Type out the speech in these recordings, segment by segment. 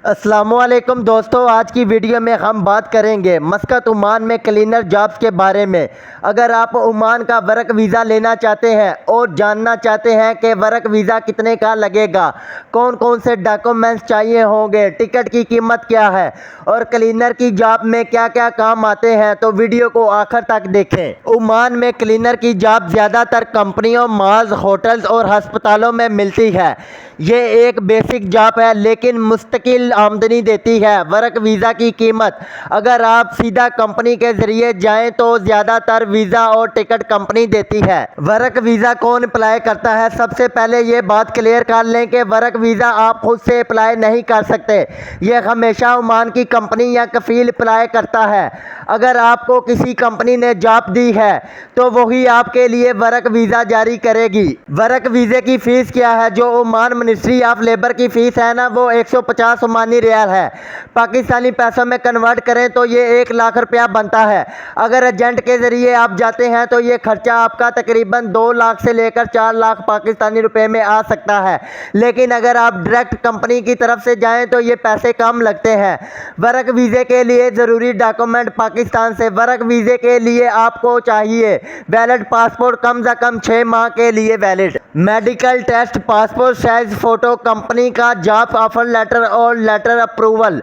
अस्सलामुअलैकुम दोस्तों, आज की वीडियो में हम बात करेंगे मस्कत ओमान में क्लीनर जॉब्स के बारे में। अगर आप ओमान का वर्क वीज़ा लेना चाहते हैं और जानना चाहते हैं कि वर्क वीज़ा कितने का लगेगा, कौन कौन से डॉक्यूमेंट्स चाहिए होंगे, टिकट की कीमत क्या है और क्लीनर की जॉब में क्या क्या काम आते हैं, तो वीडियो को आखिर तक देखें। ओमान में क्लीनर की जॉब ज़्यादातर कंपनियों, मॉल्स, होटल्स और अस्पतालों में मिलती है। ये एक बेसिक जॉब है लेकिन मुस्तकिल आमदनी देती है। वर्क वीज़ा की कीमत, अगर आप सीधा कंपनी के ज़रिए जाएं तो ज़्यादातर वीज़ा और टिकट कंपनी देती है। वर्क वीज़ा कौन अप्लाई करता है? सबसे पहले ये बात क्लियर कर लें कि वर्क वीज़ा आप खुद से अप्लाई नहीं कर सकते। ये हमेशा ओमान की कंपनी या कफील अप्लाई करता है। अगर आपको किसी कंपनी ने जॉब दी है तो वही आपके लिए वर्क वीज़ा जारी करेगी। वर्क वीज़े की फ़ीस क्या है? जो ओमान मिनिस्ट्री ऑफ लेबर की फ़ीस है ना, वो 150 ओमानी रियाल है। पाकिस्तानी पैसों में कन्वर्ट करें तो ये 1 लाख रुपया बनता है। अगर एजेंट के ज़रिए आप जाते हैं तो ये खर्चा आपका तकरीबन 2 लाख से लेकर 4 लाख पाकिस्तानी रुपए में आ सकता है। लेकिन अगर आप डायरेक्ट कंपनी की तरफ से जाएं तो ये पैसे कम लगते हैं। वर्क वीज़े के लिए ज़रूरी डॉक्यूमेंट पाकिस्तान से। वर्क वीज़े के लिए आपको चाहिए वैलिड पासपोर्ट, कम से कम 6 माह के लिए valid, medical test, passport size photo, company का जॉब ऑफर लेटर और letter approval.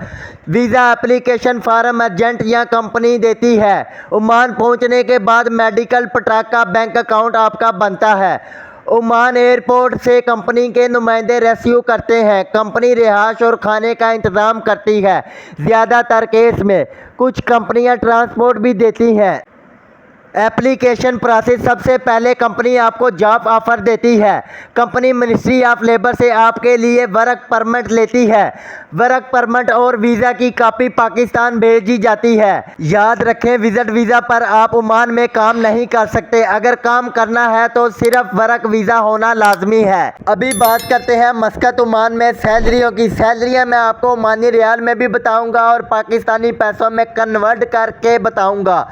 Visa application form agent या कंपनी देती है। ओमान पहुंचने के बाद मेडिकल पटाका बैंक अकाउंट आपका बनता है। ओमान एयरपोर्ट से कंपनी के नुमाइंदे रेस्क्यू करते हैं। कंपनी रिहाइश और खाने का इंतज़ाम करती है ज़्यादातर केस में। कुछ कंपनियां ट्रांसपोर्ट भी देती हैं। एप्लीकेशन प्रोसेस, सबसे पहले कंपनी आपको जॉब ऑफ़र देती है। कंपनी मिनिस्ट्री ऑफ लेबर से आपके लिए वर्क परमिट लेती है। वर्क परमिट और वीज़ा की कॉपी पाकिस्तान भेजी जाती है। याद रखें, विजिट वीज़ा पर आप ओमान में काम नहीं कर सकते। अगर काम करना है तो सिर्फ वर्क वीज़ा होना लाजमी है। अभी बात करते हैं मस्कत ओमान में सैलरियों की। सैलरियाँ मैं आपको ओमानी रियाल में भी बताऊँगा और पाकिस्तानी पैसों में कन्वर्ट करके बताऊँगा।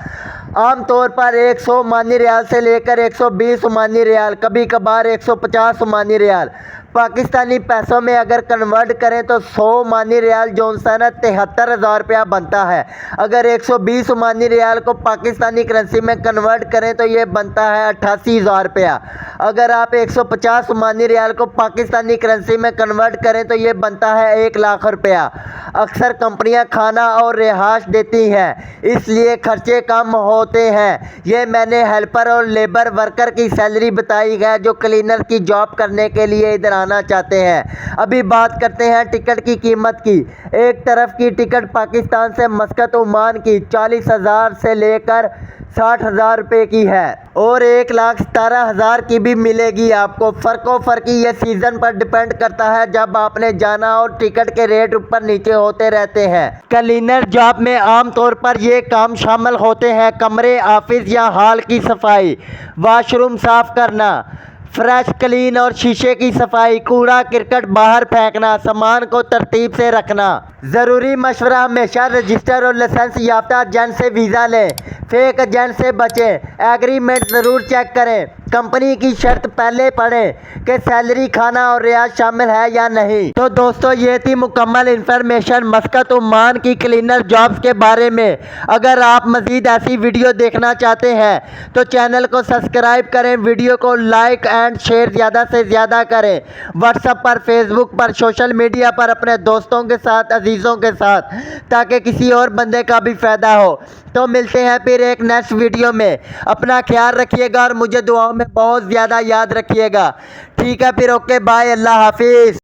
आमतौर पर 100 ओमानी रियाल से लेकर 120 ओमानी रियाल, कभी कभार 150 ओमानी रियाल। पाकिस्तानी पैसों में अगर कन्वर्ट करें तो 100 ओमानी रियाल जो सा 73,000 रुपया बनता है। अगर 120 ओमानी रियाल को पाकिस्तानी करेंसी में कन्वर्ट करें तो ये बनता है 88,000 रुपया। अगर आप 150 ओमानी रियाल को पाकिस्तानी करेंसी में कन्वर्ट करें तो ये बनता है 1 लाख रुपया। अक्सर कंपनियां खाना और रिहाइश देती हैं, इसलिए खर्चे कम होते हैं। ये मैंने हेल्पर और लेबर वर्कर की सैलरी बताई है जो क्लीनर की जॉब करने के लिए इधर आना चाहते हैं। अभी बात करते हैं टिकट की कीमत की। एक तरफ की टिकट पाकिस्तान से मस्कत ओमान की 40,000 से लेकर 60,000 रुपये की है और 1,17,000 की भी मिलेगी आपको। फ़र्की ये सीज़न पर डिपेंड करता है जब आपने जाना, और टिकट के रेट ऊपर नीचे होते रहते हैं। क्लीनर जॉब में आमतौर पर ये काम शामिल होते हैं: कमरे, ऑफिस या हॉल की सफाई, वॉशरूम साफ़ करना, फ्रेश क्लीन और शीशे की सफाई, कूड़ा करकट बाहर फेंकना, सामान को तरतीब से रखना। ज़रूरी मशवरा, हमेशा रजिस्टर और लाइसेंस याफ्ता एजेंट से वीज़ा लें। फेक एजेंट से बचें। एग्रीमेंट ज़रूर चेक करें। कंपनी की शर्त पहले पढ़ें कि सैलरी, खाना और रियाज शामिल है या नहीं। तो दोस्तों, ये थी मुकम्मल इन्फॉर्मेशन मस्कत ओमान की क्लीनर जॉब्स के बारे में। अगर आप मज़ीद ऐसी वीडियो देखना चाहते हैं तो चैनल को सब्सक्राइब करें, वीडियो को लाइक एंड शेयर ज़्यादा से ज़्यादा करें। व्हाट्सएप पर, फेसबुक पर, सोशल मीडिया पर अपने दोस्तों के साथ, अजीज़ों के साथ, ताकि किसी और बंदे का भी फ़ायदा हो। तो मिलते हैं फिर एक नेक्स्ट वीडियो में। अपना ख्याल रखिएगा और मुझे दुआओं में बहुत ज़्यादा याद रखिएगा। ठीक है फिर, ओके बाय, अल्लाह हाफिज़।